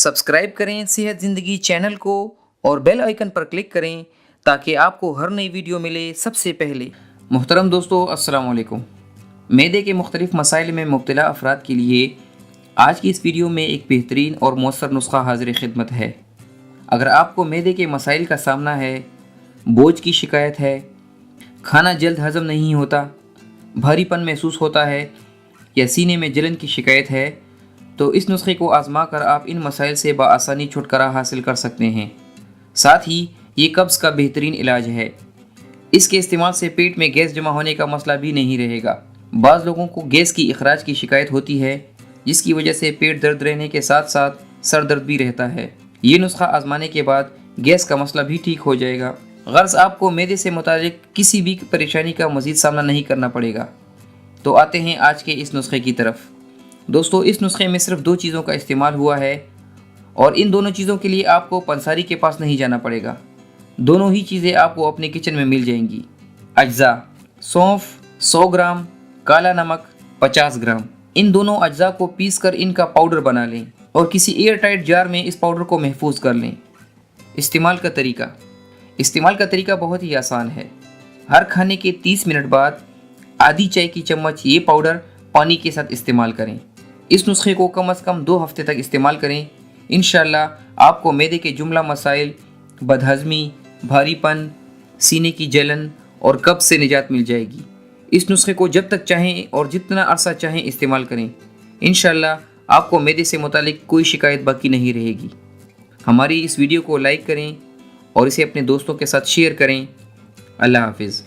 Subscribe करें सेहत ज़िंदगी चैनल को और बेल आइकन पर क्लिक करें ताकि आपको हर नई वीडियो मिले सबसे पहले। मोहतरम दोस्तों, अस्सलाम वालेकुम। मैदे के मुख्तलिफ़ मसाइल में मुब्तला अफराद के लिए आज की इस वीडियो में एक बेहतरीन और मौसर नुस्खा हाज़िर खिदमत है। अगर आपको मैदे के मसाइल का सामना है, बोझ की शिकायत है, खाना जल्द हज़म नहीं होता, भारीपन महसूस होता है या सीने में जलन की शिकायत है, तो इस नुस्खे को आज़मा कर आप इन मसाइल से बआसानी छुटकारा हासिल कर सकते हैं। साथ ही ये कब्ज़ का बेहतरीन इलाज है। इसके इस्तेमाल से पेट में गैस जमा होने का मसला भी नहीं रहेगा। बाज़ लोगों को गैस की इखराज की शिकायत होती है, जिसकी वजह से पेट दर्द रहने के साथ साथ सर दर्द भी रहता है। ये नुस्खा आजमाने के बाद गैस का मसला भी ठीक हो जाएगा। गर्ज़ आपको मैदे से मुताल्लिक किसी भी परेशानी का मज़ीद सामना नहीं करना पड़ेगा। तो आते हैं आज के इस नुस्खे की तरफ। दोस्तों, इस नुस्खे में सिर्फ 2 चीज़ों का इस्तेमाल हुआ है और इन दोनों चीज़ों के लिए आपको पंसारी के पास नहीं जाना पड़ेगा। दोनों ही चीज़ें आपको अपने किचन में मिल जाएंगी। अज्जा: सौंफ 100 ग्राम, काला नमक 50 ग्राम। इन दोनों अज्जा को पीस कर इनका पाउडर बना लें और किसी एयर टाइट जार में इस पाउडर को महफूज कर लें। इस्तेमाल का तरीका बहुत ही आसान है। हर खाने के 30 मिनट बाद आधी चाय की चम्मच ये पाउडर पानी के साथ इस्तेमाल करें। इस नुस्खे को कम से कम 2 हफ्ते तक इस्तेमाल करें। इंशाअल्लाह आपको मैदे के जुमला मसाइल, बदहज़मी, भारीपन, सीने की जलन और कब्ज़ से निजात मिल जाएगी। इस नुस्खे को जब तक चाहें और जितना अरसा चाहें इस्तेमाल करें। इंशाअल्लाह आपको मैदे से मुतालिक कोई शिकायत बाकी नहीं रहेगी। हमारी इस वीडियो को लाइक करें और इसे अपने दोस्तों के साथ शेयर करें। अल्लाह हाफिज़।